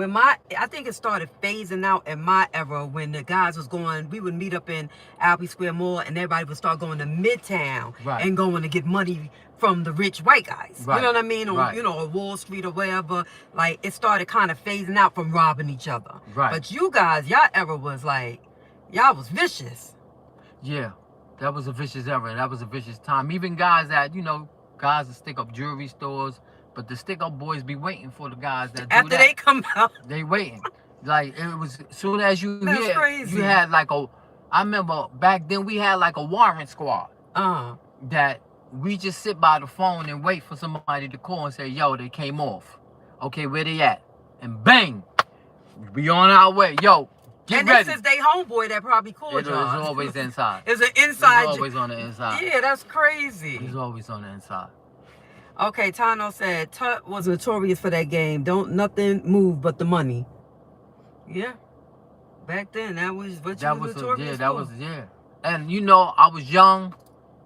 I think it started phasing out in my era when the guys was going, we would meet up in Albee Square Mall and everybody would start going to Midtown Right. and going to get money from the rich white guys. Right. You know what I mean? Or, Right. you know, or Wall Street or wherever. Like, it started kind of phasing out from robbing each other. Right. But you guys, y'all era was like, y'all was vicious. Yeah, that was a vicious era. That was a vicious time. Even guys that, guys that stick up jewelry stores, but the stick up boys be waiting for the guys that do After that. they come out. They waiting. Like, it was, as soon as you That's hear, crazy. you had like I remember back then we had like a warrant squad that we just sit by the phone and wait for somebody to call and say, yo, they came off. Okay, where they at? And bang, we on our way. Yo, get and ready. this is they homeboy that probably called It was y'all. always inside. It's an It inside. was always on the inside. Yeah, that's crazy. He's always on the inside. Okay, Tano said Tut was notorious for that game. Don't nothing move but the money. Yeah. Back then, that was what you was notorious for. And I was young,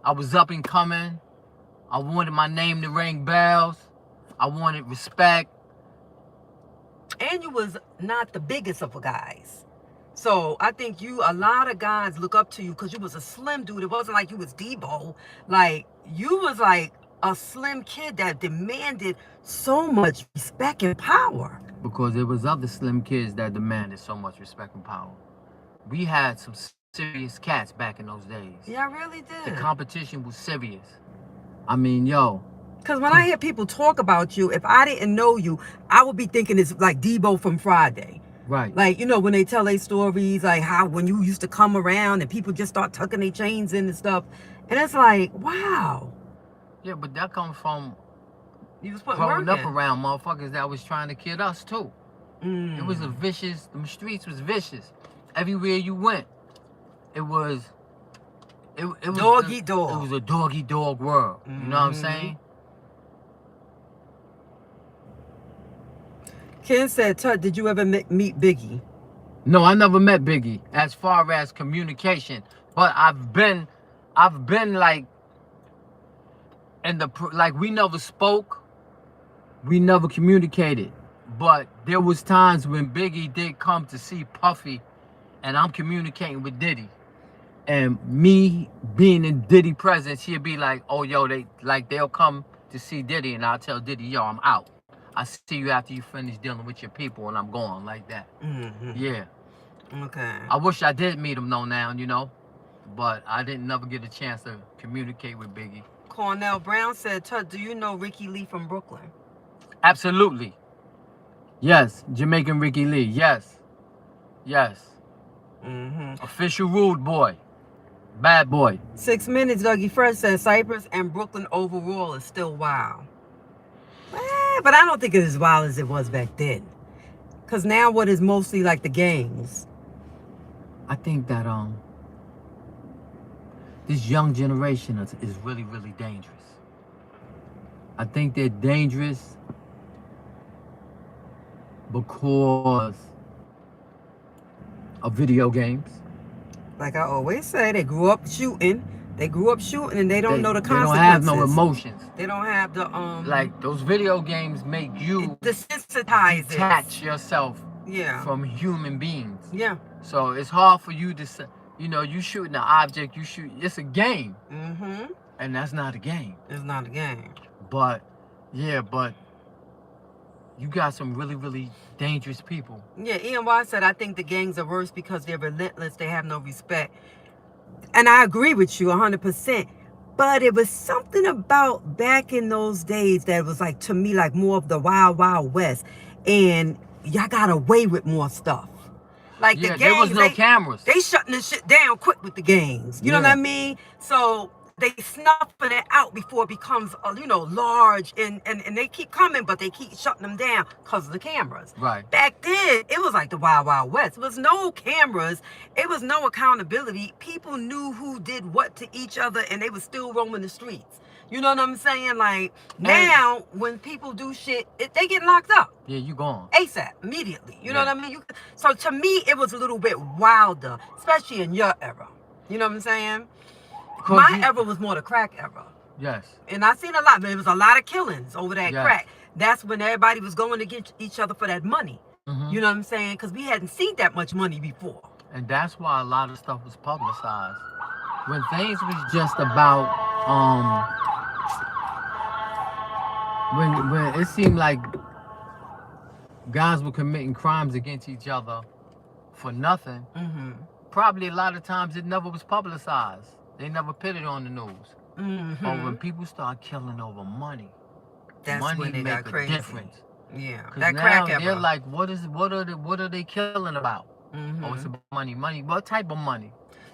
I was up and coming. I wanted my name to ring bells. I wanted respect. And you was not the biggest of guys. So I think a lot of guys look up to you because you was a slim dude. It wasn't like you was Debo. Like, you was like a slim kid that demanded so much respect and power. Because there was other slim kids that demanded so much respect and power. We had some serious cats back in those days. Yeah, I really did. The competition was serious. I mean, yo. Because when I hear people talk about you, if I didn't know you, I would be thinking it's like Debo from Friday. Right. Like, when they tell their stories, like how when you used to come around and people just start tucking their chains in and stuff. And it's like, wow. Yeah, but that comes from You was putting growing work up in. around motherfuckers that was trying to kid us too. It was them streets was vicious. Everywhere you went, it was Dog eat dog. It was a dog eat dog world. You know what I'm saying? Ken said, Tut, did you ever meet Biggie? No, I never met Biggie as far as communication, but I've been like we never spoke, we never communicated, but there was times when Biggie did come to see Puffy, and I'm communicating with Diddy, and me being in Diddy presence, he'll be like, oh yo, they'll come to see Diddy, and I'll tell Diddy, yo, I'm out. I see you after you finish dealing with your people, and I'm going like that. Yeah. Okay. I wish I did meet him though now, but I didn't never get a chance to communicate with Biggie. Cornell Brown said, Tut, do you know Ricky Lee from Brooklyn? Absolutely. Yes, Jamaican Ricky Lee. Yes. Official rude boy. Bad boy. 6 minutes, Dougie Fresh says Cypress and Brooklyn overall is still wild. But I don't think it's as wild as it was back then. Because now what is mostly like the gangs. I think that this young generation is really, really dangerous. I think they're dangerous because of video games. Like I always say, they grew up shooting. They grew up shooting and they don't know the They don't consequences. have no emotions. They don't have the Like those video games make you desensitize detach yourself Yeah. from human beings. Yeah. So it's hard for you to say, you know, you shooting an object, it's a game. Mm-hmm. And that's not a game. It's not a game. But you got some really, really dangerous people. Yeah, Ian Watt said, I think the gangs are worse because they're relentless. They have no respect. And I agree with you 100%. But it was something about back in those days that was like, to me, like more of the Wild Wild West. And y'all got away with more stuff. Like the gangs, there was no cameras. They shutting this shit down quick with the gangs. You know what I mean? So they snuffing it out before it becomes, large. And they keep coming, but they keep shutting them down because of the cameras. Right. Back then, it was like the Wild Wild West. There was no cameras. It was no accountability. People knew who did what to each other, and they were still roaming the streets. You know what I'm saying? Like, now, when people do shit, they get locked up. Yeah, you gone. ASAP, immediately. You know what I mean? So, to me, it was a little bit wilder, especially in your era. You know what I'm saying? My era was more the crack era. Yes. And I seen a lot. There was a lot of killings over that crack. That's when everybody was going against each other for that money. You know what I'm saying? Because we hadn't seen that much money before. And that's why a lot of stuff was publicized. When things was just about, when it seemed like guys were committing crimes against each other for nothing, probably a lot of times it never was publicized. They never put it on the news. But when people start killing over money, that's money when they make got crazy. a difference. Yeah, that now they're like, what are they killing about? Oh, it's about money. Money. What type of money?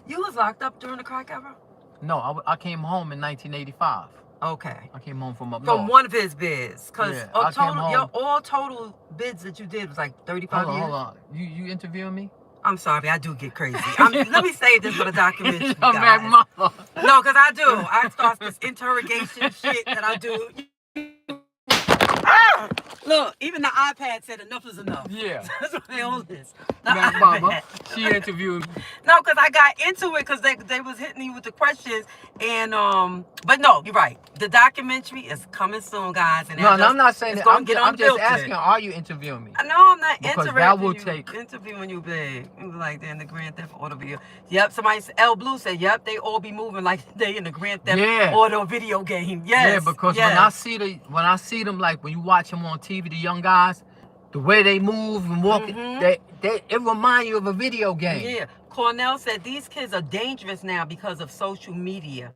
You was locked up during the crack era? No, I came home in 1985. Okay. I came home from up north. From one of his bids, because your all total bids that you did was like 35 years. Hold on. You interviewing me? I'm sorry, I do get crazy. Let me save this for the documentary, guys. No, because I do. I start this interrogation shit that I do. Look, even the iPad said enough is enough. Yeah. That's what they own this. Mama, she interviewed me. No, because I got into it because they was hitting me with the questions. And, but no, you're right. The documentary is coming soon, guys. And no, I'm not saying that. I'm just asking, are you interviewing me? No, I'm not because that will take... interviewing you, big. It was like they're in the Grand Theft Auto video. Yep, somebody, L Blue said, yep, they all be moving like they in the Grand Theft Auto video game. Yes. Yeah, because when I see them, like when you watch them on TV, the young guys, the way they move and walk, it reminds you of a video game. Yeah. Cornell said these kids are dangerous now because of social media.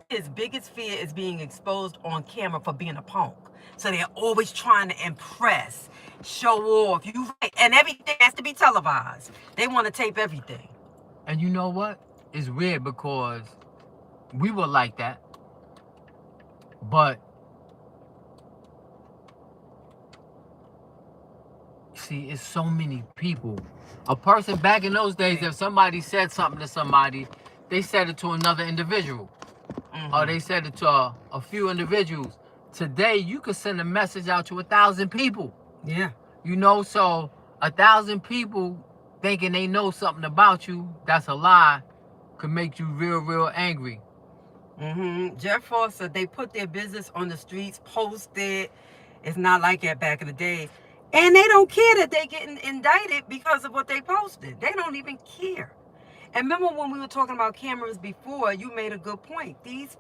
His biggest fear is being exposed on camera for being a punk. So they're always trying to impress, show off. And everything has to be televised. They want to tape everything. And you know what? It's weird because we were like that. But see, it's so many people. A person back in those days, if somebody said something to somebody, they said it to another individual. Or they said it to a few individuals. Today, you could send a message out to 1,000 people. Yeah. You know, so 1,000 people thinking they know something about you, that's a lie, could make you real, real angry. Jeff Foster, they put their business on the streets, posted. It's not like that back in the days. And they don't care that they getting indicted because of what they posted. They don't even care. And remember when we were talking about cameras before, you made a good point. These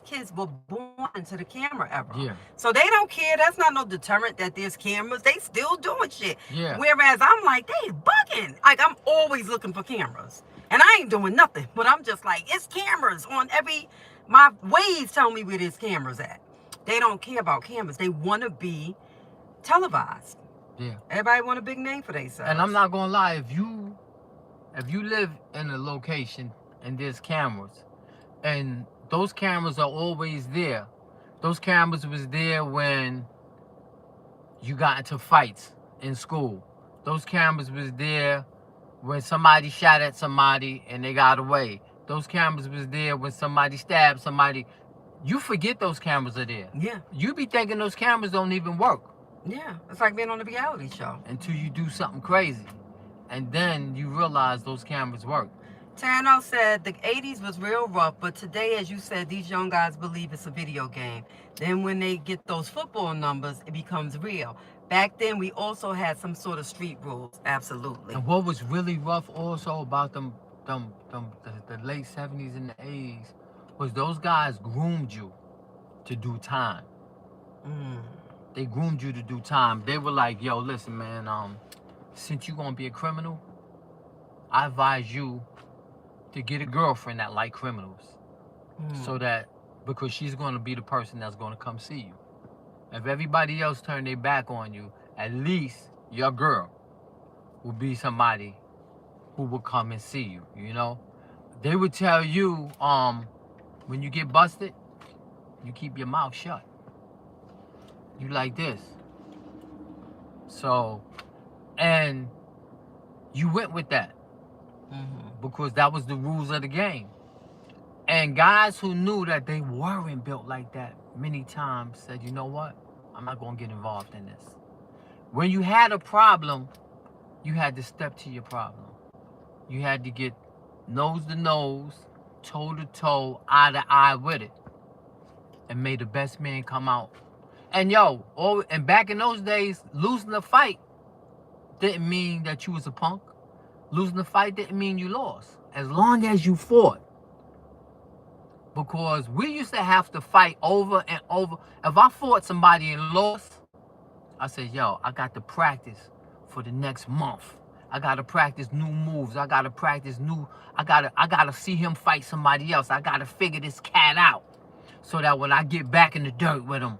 kids were born into the camera era. Yeah. So they don't care. That's not no deterrent that there's cameras. They still doing shit. Yeah. Whereas I'm like, they bugging. Like, I'm always looking for cameras. And I ain't doing nothing. But I'm just like, it's cameras on my waves tell me where there's cameras at. They don't care about cameras. They want to be televised. Yeah. Everybody want a big name for themselves. And I'm not gonna lie, if you live in a location and there's cameras, and those cameras are always there. Those cameras was there when you got into fights in school. Those cameras was there when somebody shot at somebody and they got away. Those cameras was there when somebody stabbed somebody. You forget those cameras are there. Yeah. You be thinking those cameras don't even work. Yeah, it's like being on a reality show. Until you do something crazy. And then you realize those cameras work. Tano said the 80s was real rough, but today, as you said, these young guys believe it's a video game. Then when they get those football numbers, it becomes real. Back then, we also had some sort of street rules. Absolutely. And what was really rough also about the late 70s and the 80s was those guys groomed you to do time. They groomed you to do time. They were like, yo, listen, man, since you're gonna be a criminal, I advise you to get a girlfriend that like criminals. So that, because she's gonna be the person that's gonna come see you. If everybody else turn their back on you, at least your girl will be somebody who will come and see you, you know? They would tell you, when you get busted, you keep your mouth shut. You like this. So, and you went with that. Because that was the rules of the game. And guys who knew that they weren't built like that many times said, you know what? I'm not going to get involved in this. When you had a problem, you had to step to your problem. You had to get nose to nose, toe to toe, eye to eye with it. And made the best man come out. And and back in those days, losing the fight didn't mean that you was a punk. Losing the fight didn't mean you lost. As long as you fought. Because we used to have to fight over and over. If I fought somebody and lost, I said, yo, I got to practice for the next month. I got to practice new moves. I got to practice I got to see him fight somebody else. I got to figure this cat out so that when I get back in the dirt with him,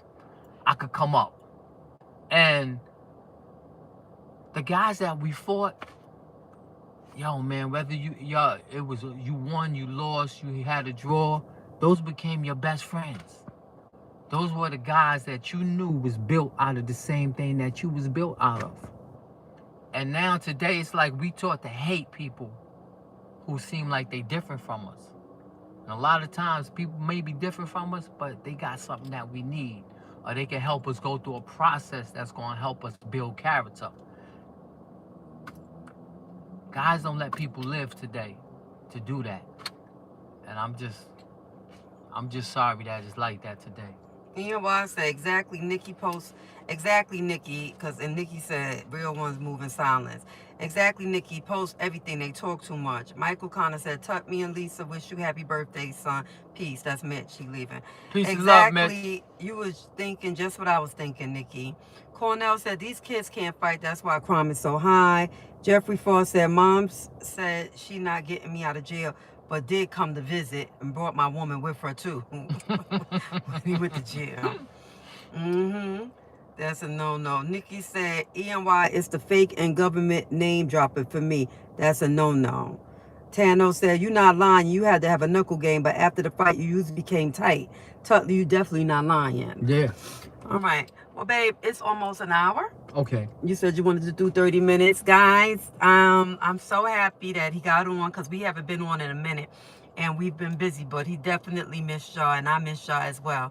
I could come up. And the guys that we fought, yo, man, whether you won, you lost, you had a draw, those became your best friends. Those were the guys that you knew was built out of the same thing that you was built out of. And now today, it's like we taught to hate people who seem like they different from us. And a lot of times, people may be different from us, but they got something that we need. Or they can help us go through a process that's going to help us build character. Guys don't let people live today to do that. And I'm just sorry that it's like that today. You know what I say? Exactly, Nikki posts. Exactly, Nikki, and Nikki said, real ones move in silence. Exactly, Nikki, post everything. They talk too much. Michael Connor said, Tuck, me and Lisa wish you happy birthday, son. Peace. That's Mitch. She leaving. Peace and love, Mitch. Exactly. You was thinking just what I was thinking, Nikki. Cornell said, these kids can't fight. That's why crime is so high. Jeffrey Ford said, Mom said she not getting me out of jail, but did come to visit and brought my woman with her, too. When he went to jail. That's a no-no. Nikki said, ENY is the fake and government name dropping for me. That's a no-no. Tano said, you not lying. You had to have a knuckle game, but after the fight, you usually became tight. Tutley, you definitely not lying. Yeah. All right. Well, babe, it's almost an hour. Okay. You said you wanted to do 30 minutes. Guys, I'm so happy that he got on because we haven't been on in a minute. And we've been busy, but he definitely missed y'all, and I missed y'all as well.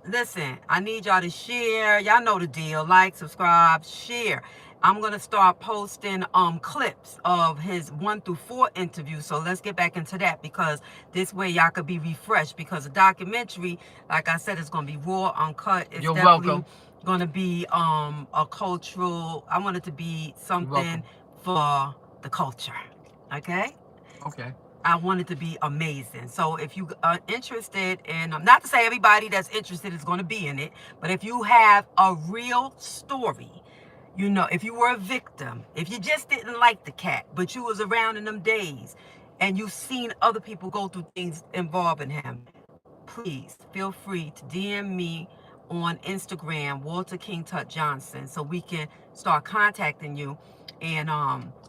Listen, I need y'all to share. Y'all know the deal. Like, subscribe, share. I'm going to start posting clips of his 1 through 4 interview. So let's get back into that because this way y'all could be refreshed because the documentary, like I said, is going to be raw, uncut. It's You're definitely welcome. going to be a cultural, I want it to be something for the culture. Okay? Okay. I want it to be amazing. So if you are interested in, not to say everybody that's interested is going to be in it, but if you have a real story, you know, if you were a victim, if you just didn't like the cat, but you was around in them days and you've seen other people go through things involving him, please feel free to DM me on Instagram, Walter King Tut Johnson, so we can start contacting you. And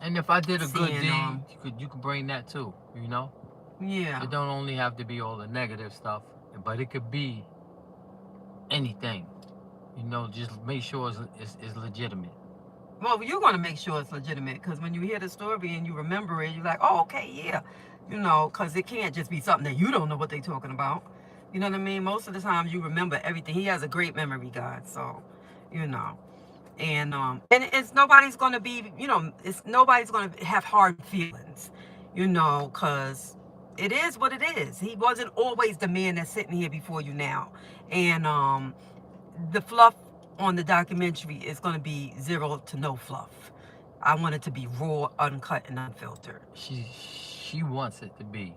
if I did a good deed, you could bring that too, you know? Yeah. It don't only have to be all the negative stuff, but it could be anything. You know, just make sure it's legitimate. Well, you're going to make sure it's legitimate because when you hear the story and you remember it, you're like, oh, okay, yeah. You know, because it can't just be something that you don't know what they're talking about. You know what I mean? Most of the time you remember everything. He has a great memory, God. So, you know. And it's nobody's going to be, you know, nobody's going to have hard feelings. you know, because it is what it is. He wasn't always the man that's sitting here before you now. And the fluff on the documentary is going to be zero to no fluff. I want it to be raw, uncut, and unfiltered. She wants it to be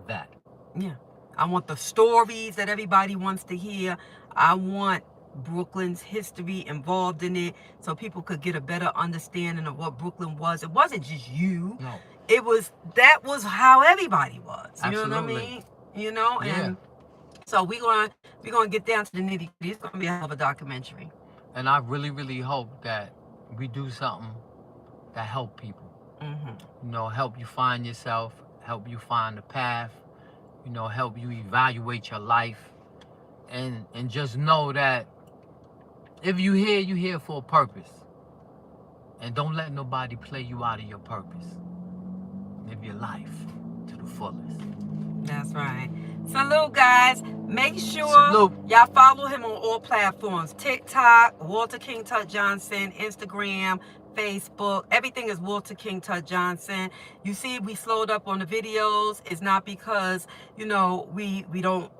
that. Yeah. I want the stories that everybody wants to hear. I want Brooklyn's history involved in it so people could get a better understanding of what Brooklyn was. It wasn't just you. No. That was how everybody was. You Absolutely. know what I mean? You know? Yeah. And so we're gonna get down to the nitty-gritty. It's gonna be a hell of a documentary. And I really, really hope that we do something that help people. Mm-hmm. You know, help you find yourself, help you find the path, you know, help you evaluate your life. And just know that if you're here for a purpose. And don't let nobody play you out of your purpose. Live your life to the fullest. That's right. Salute, guys. Make sure Salute. y'all follow him on all platforms. TikTok, Walter King Tut Johnson, Instagram, Facebook. Everything is Walter King Tut Johnson. You see, we slowed up on the videos. It's not because, you know, we don't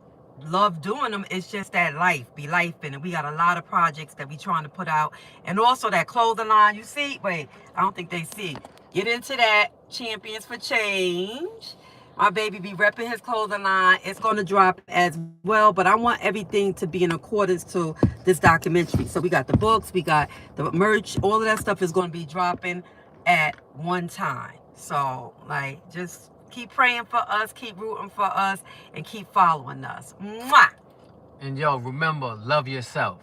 love doing them. It's just that life be life in it. We got a lot of projects that we trying to put out. And also that clothing line, you see? Wait, I don't think they see. Get into that. Champions for Change. My baby be repping his clothing line. It's going to drop as well, but I want everything to be in accordance to this documentary. So we got the books, we got the merch, all of that stuff is going to be dropping at one time. So, like, just keep praying for us, keep rooting for us, and keep following us. Mwah! And yo, remember, love yourself.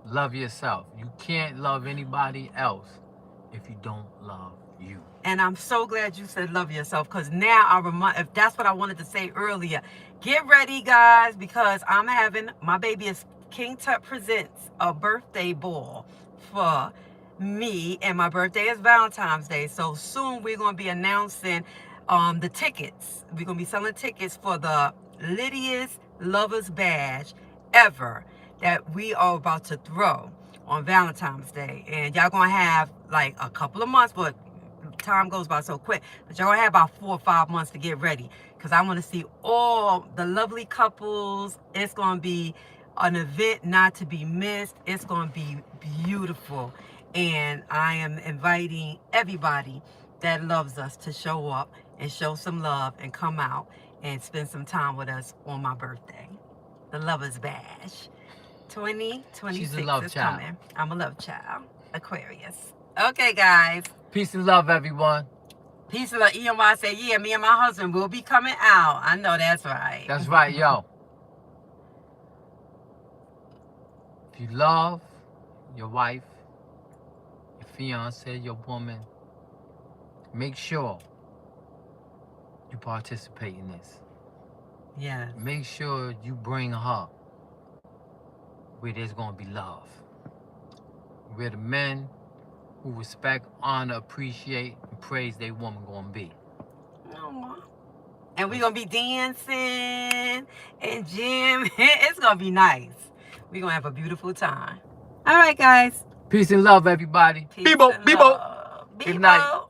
Love yourself. You can't love anybody else if you don't love you. And I'm so glad you said love yourself, because now I remind, if that's what I wanted to say earlier, get ready, guys, because I'm having, my baby is King Tut presents a birthday ball for me, and my birthday is Valentine's Day. So soon we're going to be announcing the tickets. We're going to be selling tickets for the Lydia's Lovers Badge ever that we are about to throw on Valentine's Day. And y'all going to have like a couple of months, but time goes by so quick, but y'all have about 4 or 5 months to get ready, because I want to see all the lovely couples. It's going to be an event not to be missed. It's going to be beautiful, and I am inviting everybody that loves us to show up and show some love and come out and spend some time with us on my birthday. The Lovers Bash 2026 She's a love is child. coming. I'm a love child, Aquarius. Okay, guys. Peace and love, everyone. Peace and love. EMY say, yeah, me and my husband will be coming out. I know that's right. That's right, yo. If you love your wife, your fiance, your woman, make sure you participate in this. Yeah. Make sure you bring her where there's going to be love. Where the men who respect, honor, appreciate, and praise their woman going to be. And we're going to be dancing and jamming. It's going to be nice. We're going to have a beautiful time. All right, guys. Peace and love, everybody. Peace Bebo, and Bebo. love. Good night. Bebo.